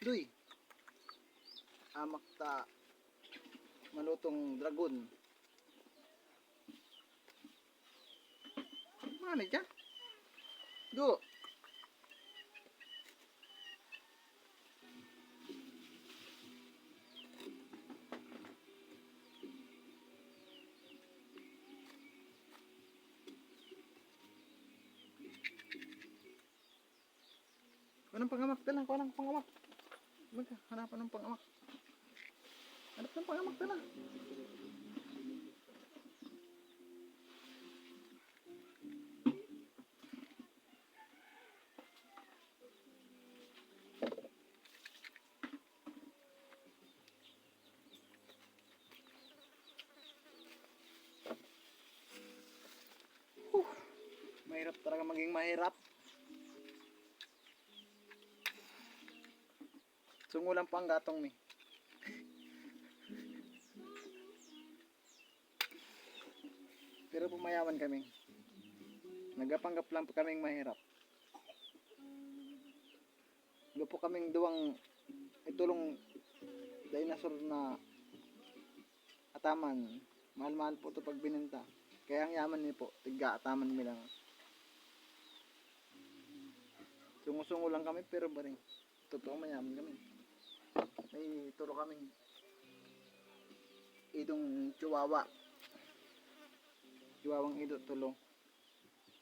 Duy. Amak ta malutong dragon. Mana dyan? Do. Anong pangamak dala? Kuha ng pangamak. Hanapan ng pangamak. Hanap ng pangamak dala. Mahirap talaga maging mahirap. Sungulang pang gatong mi. Pero pumayaman kami. Nagapanggap lang po kaming mahirap. Lupo kaming duwang itulong dinosaur na ataman. Mahal-mahal po ito pag bininta. Kaya ang yaman niyo po, tiga ataman mi lang. Sungu-sungu lang kami pero ba rin? Totoo mayaman kami. May turo kaming idong chihuahua. Chihuahuang ido tulong.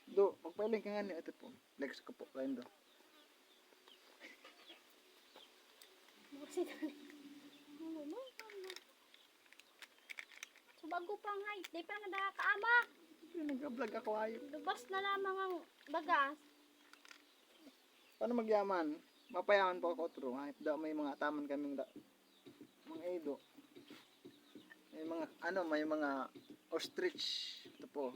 Do, magpailing ka nga niyo. Ito po. Lex ko po. Kain do. So bago pang height, di pa nadakaama. Nag-vlog ako ayo. Lubas na lamang ang bagas. Paano magyaman? Mapayaman po ako true. Kahit daw may mga taman kaming mga ido. May mga ostrich. Ito po.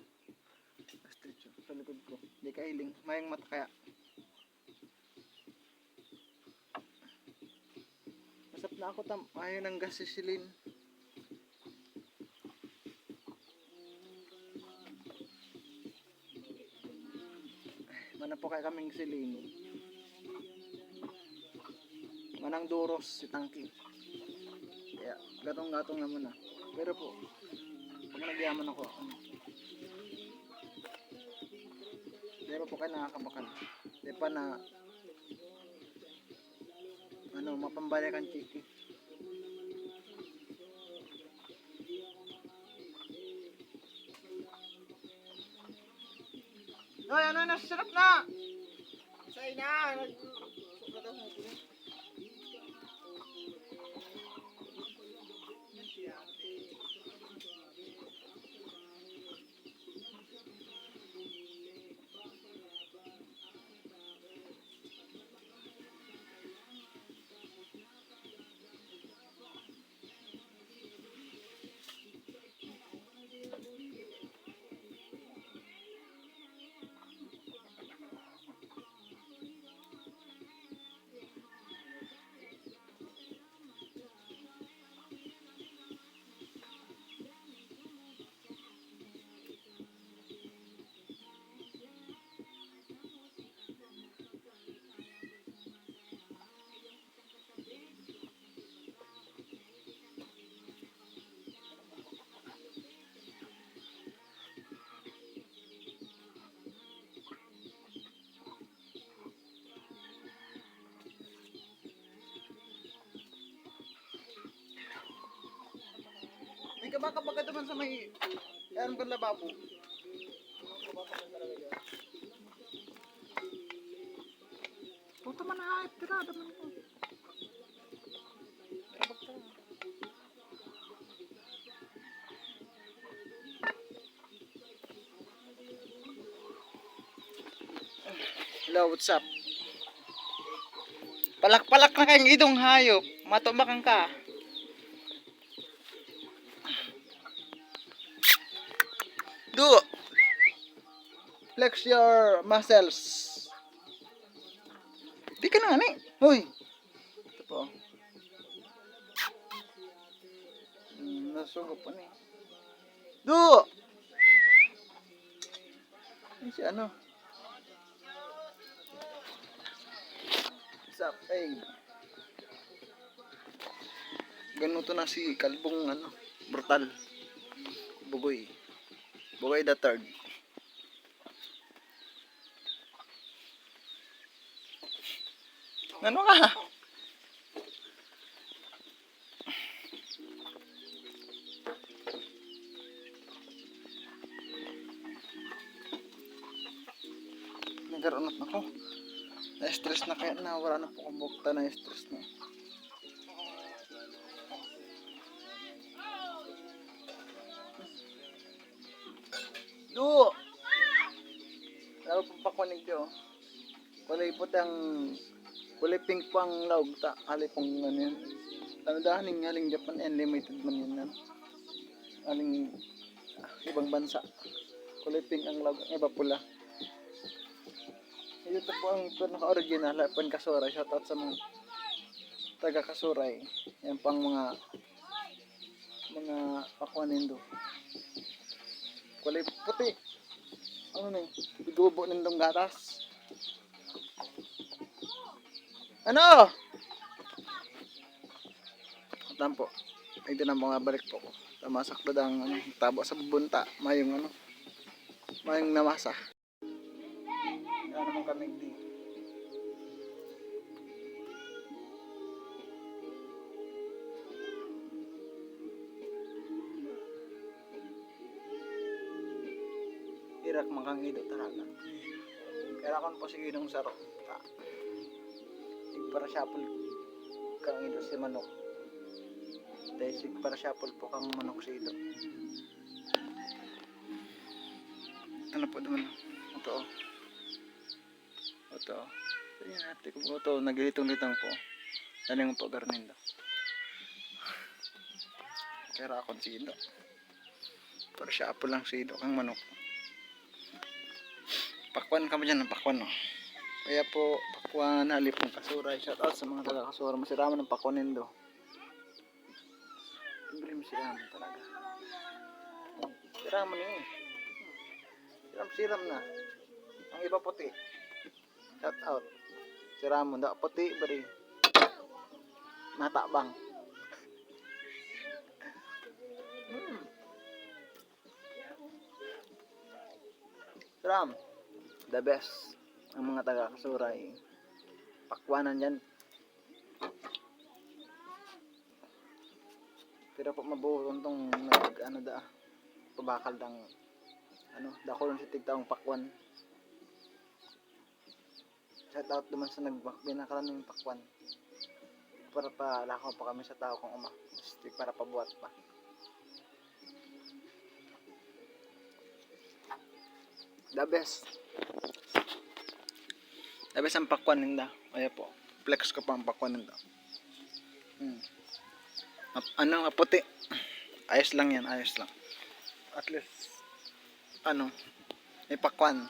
Ostrich sa likod ko. Hindi kahiling. Mayang mata kaya. Masap na ako tam. Ayaw ng gasisilin. Mana po kaya kaming silin. Manang duros si Tangki. Kaya gatong-gatong naman na. Pero po, pag nagyaman ako, di ba po kayo nakakabakan? Di pa na, mapambalikan chiki. Ay, nasasarap na! Say na! May kabaka-baka naman sa may aram kang lababo. Puto man haip tira naman ko. Hello, what's up? Palak-palak na kayong idong hayop. Matumakang ka. Do! Flex your muscles. Di ka na, ani. Hoy! Ito po. Nasugo pa ni. Do! Ay, si ano? What's up? Hey. Ganuto na si Kalbong ano, brutal. Bugoy. Bugoy the third. Ano ka? Nagkaroon na ako. Na-stress na kaya na wala na po akong bukta na stress na. Do! Lalo pong pakunig do. Kulay puti ang kulay pink po ang laog ta. Ali pong ano yan. Dahaning haling Japan Unlimited man yan. Ano? Aling ibang bansa. Kulay pink ang laog. Ang iba pula. Ito po ang pinaka-original. Pan Kasuray. Shoutout sa mga taga Kasuray. Yan pang mga pakuanin do. Kulay puti. Ano na bigubo nindong gatas. Ano? Tampo. Ay din ang mga balik po ko. Tamasak na ang ano, tabo sa bubunta. Mayong ano. Mayong namasa. Ano naman kami di. Irak makang ido talaga. Kaya kon po sige nung saro. Para shuffle kang ido si manok. Dahil para shuffle po kang manok si ido. Ano po naman? Ito. Ito. Ayan natin kung ito. Naglitong-litong po. Daling po garnindo. Kaya akong si ido. Para shuffle lang si ido kang manok. Pakwan ka mo dyan ng pakwan, no? Kaya po, pakwan, halipong Kasuray. Shout out sa mga taga Kasuray. Masiraman ng pakwanin do. Libre masiraman talaga. Siraman eh. Siram na. Ang iba puti. Shout out. Siraman. Da puti, bari. Natabang. Siram. The best. Ang mga taga Kasuray. Pakwanan yan. Pero po mabuhon tong ano da. Pabakal dang ano, dako lang si tigtaong pakwan. Shout out naman sa nagbinakalan ng pakwan. Para pa lakaw pa kami sa tao kong uma. Para pabuhat pa. The best. The best ang pakwan ninda. Ayan po. Flex ko pa ang pakwan ninda. Ano, puti. Ayos lang yan, ayos lang. At least, ano, may pakwan.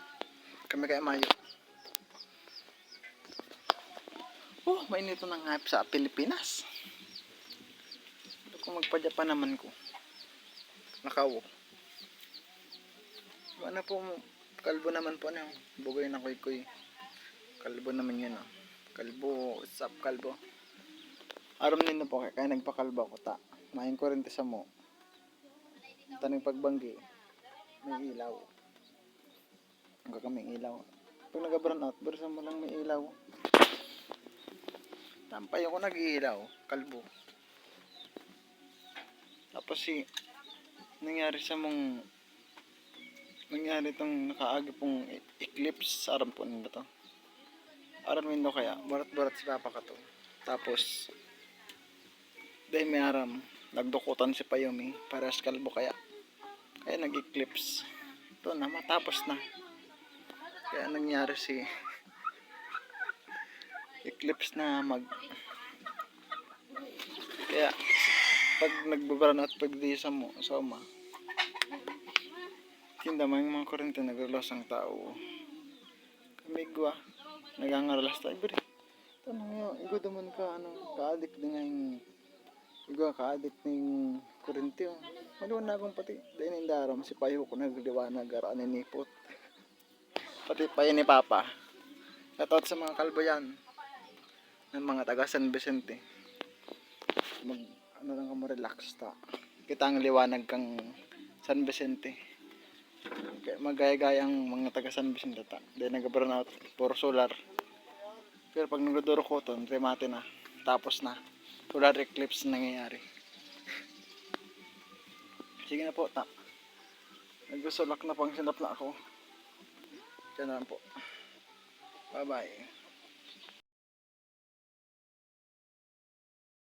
Kami kaya mayo. Oh, mainito ng hype sa Pilipinas. Kung magpa-Japan naman ko. Nakaw. Ano po, kalbo naman po na. Bugoy na kuy-kuy. Kalbo naman yun, oh. Kalbo, what's up, kalbo? Aram din na po, kaya nagpakalbo ako ta. Mahin ko rin sa mo. Tanong pagbanggi, may ilaw. Ang kakaming ilaw. Pag nag-brown out, bursa mo lang may ilaw. Tampay ako nag-iilaw, kalbo. Tapos nangyari itong nakaagi pong eclipse sa aram po nito to. Aram nito kaya, barat-barat si Papa ka to. Tapos, dahil may aram, nagdukutan si Payumi, pares kalbo kaya nag-eclipse. Ito na, matapos na. Kaya nangyari si eclipse na kaya pag nagbabaran at pagdisa mo sa uma tindaman yung mga kurente naglalas ang tao kamigwa nagangaralas tayo beri ito na nga igo naman ka ka-addict na nga yung igo ka-addict na yung kurente maluwan na akong pati dahil nindaram si Payo ko nagliwanag araan ninipot pati Payo ni Papa natot sa mga kalbo yan ng mga taga San Vicente ano lang ka mo relax ta. Kita ang liwanag kang San Vicente. Kaya magaya-gaya ang mga taga San Vicente ta. Then nag-burn out for solar. Pero pag nagduduro ko to, remate na. Tapos na. Solar eclipse na nangyayari. Sige na po ta. Nagsusulak na pang sinap na ako. Diyan na lang po. Bye bye.